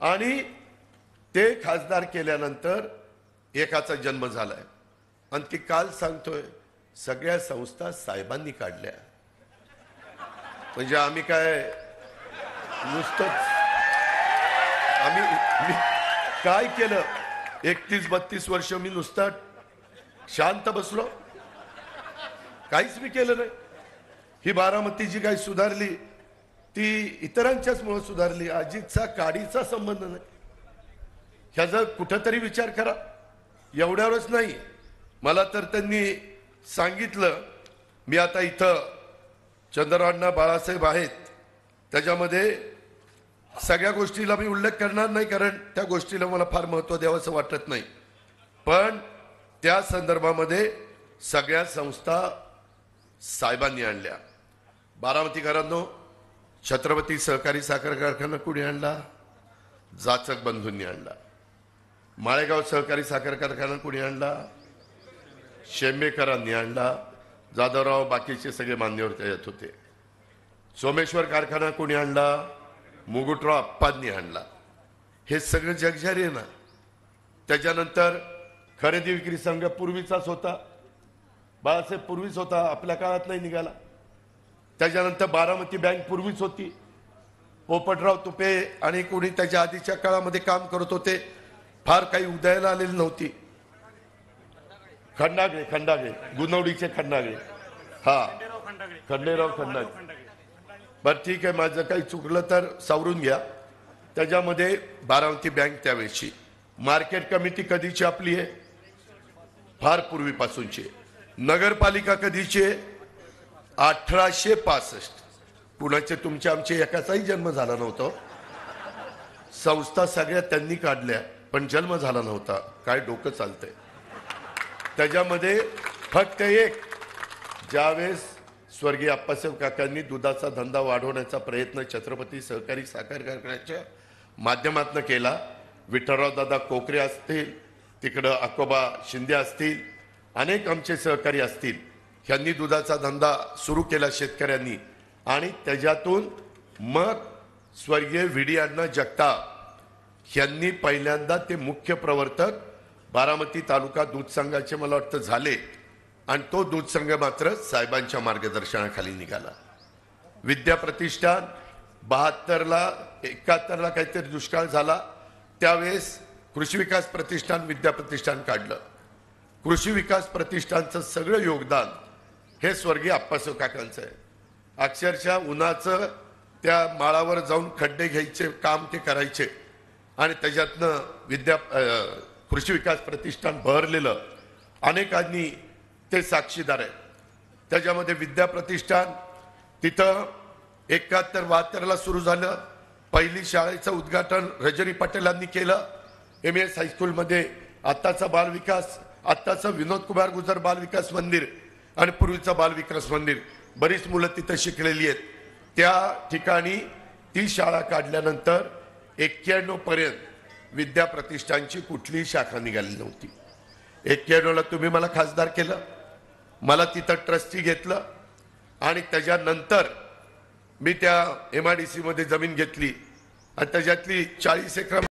आणि ते खासदार केल्यानंतर एकाचा जन्म झालाय आणि ती काल सांगतोय सगळ्या संस्था साहेबांनी काढल्या। म्हणजे आम्ही काय नुसतंच मी काय केलं? 31-32 वर्ष मी नुसतं शांत बसलो, काहीच मी केलं नाही। ही बारामती जी काही सुधारली ती इतरांच्याच मुळे सुधारली, अजितचा काडीचा संबंध नाही। ह्याचा कुठेतरी विचार करा। एवढ्यावरच नाही, मला तर त्यांनी सांगितलं, मी आता इथं चंद्रअण्णा बाळासाहेब आहेत, त्याच्यामध्ये सगळ्या गोष्टीला मी उल्लेख करणार नाही कारण त्या गोष्टीला मला फार महत्त्व द्यावंसं वाटत नाही, पण त्या संदर्भामध्ये सगळ्या संस्था साहेबांनी आणल्या। बारामतीकरांनो, छत्रपती सहकारी साखर कारखाना कुणी आणला? जाचक बंधूंनी आणला। माळेगाव सहकारी साखर कारखाना कुणी आणला? शेंबेकरांनी आणला। जाधवराव बाकीचे सगळे मान्यवर त्याच्यात होते। सोमेश्वर कारखाना कोणी आणला? मुगुटराव अप्पांनी आणला। हे सगळं जगजारी आहे ना। त्याच्यानंतर खरेदी विक्री संघ पूर्वीचाच होता, बाळासाहेब पूर्वीच होता, आपल्या काळात नाही निघाला। त्याच्यानंतर बारामती बँक पूर्वीच होती, पोपटराव तुपे आणि कोणी त्याच्या आधीच्या काळामध्ये काम करत होते, फार काही उदयाला आलेली नव्हती। खंडागळे गुणवडीचे खंडागळे, हा खंडेराव खंडागळे। बरं ठीक आहे, माझं काही चुकलं तर सावरून घ्या। त्याच्यामध्ये बारामती बँक त्यावेळेची, मार्केट कमिटी कधीची आपली आहे? फार पूर्वीपासूनची। नगरपालिका कधीची आहे? 1865। पुण्याचे तुमचे आमचे एकाचाही जन्म झाला नव्हता। संस्था सगळ्या त्यांनी काढल्या पण जन्म झाला नव्हता। काय डोकं चालतंय? त्याच्यामध्ये फक्त एक, ज्यावेळेस स्वर्गीय अप्पासाहेब काकांनी दुधाचा धंदा वाढवण्याचा प्रयत्न छत्रपती सहकारी साखर कारखान्याच्या माध्यमातून केला, विठ्ठलराव दादा कोकरे असतील, तिकडं अकोबा शिंदे असतील, अनेक आमचे सहकारी असतील, ह्यांनी दुधाचा धंदा सुरू केला शेतकऱ्यांनी। आणि त्याच्यातून मग स्वर्गीय व्ही.डी. अण्णा जगताप ह्यांनी पहिल्यांदा ते मुख्य प्रवर्तक बारामती तालुका दूध संघाचे मला वाटतं झाले, आणि तो दूध संघ मात्र साहेबांच्या मार्गदर्शनाखाली निघाला। विद्या प्रतिष्ठान 72-71 काहीतरी दुष्काळ झाला, त्यावेळेस कृषी विकास प्रतिष्ठान विद्या प्रतिष्ठान काढलं। कृषी विकास प्रतिष्ठानचं सगळं योगदान हे स्वर्गीय अप्पासाहेब काकांचं आहे। अक्षरशः उन्हाचं त्या माळावर जाऊन खड्डे घ्यायचे काम ते करायचे, आणि त्याच्यातनं कृषी विकास प्रतिष्ठान बहरलेलं, अनेकांनी ते साक्षीदार आहेत। त्याच्यामध्ये विद्या प्रतिष्ठान तिथं 71-72 सुरू झालं। पहिली शाळेचं उद्घाटन रजनी पटेलांनी केलं MS हायस्कूलमध्ये। आत्ताचा बालविकास, आत्ताचं विनोद कुमार गुजर बालविकास मंदिर आणि पूर्वीचं बालविकास मंदिर, बरीच मुलं तिथं शिकलेली आहेत। त्या ठिकाणी ती शाळा काढल्यानंतर 91 पर्यंत विद्या प्रतिष्ठानची कुठलीही शाखा निघाली नव्हती। 91ला तुम्ही मला खासदार केलं, मला तिथं ट्रस्टी घेतलं, आणि त्याच्यानंतर मी त्या MIDC मध्ये जमीन घेतली आणि त्याच्यातली 40 एकर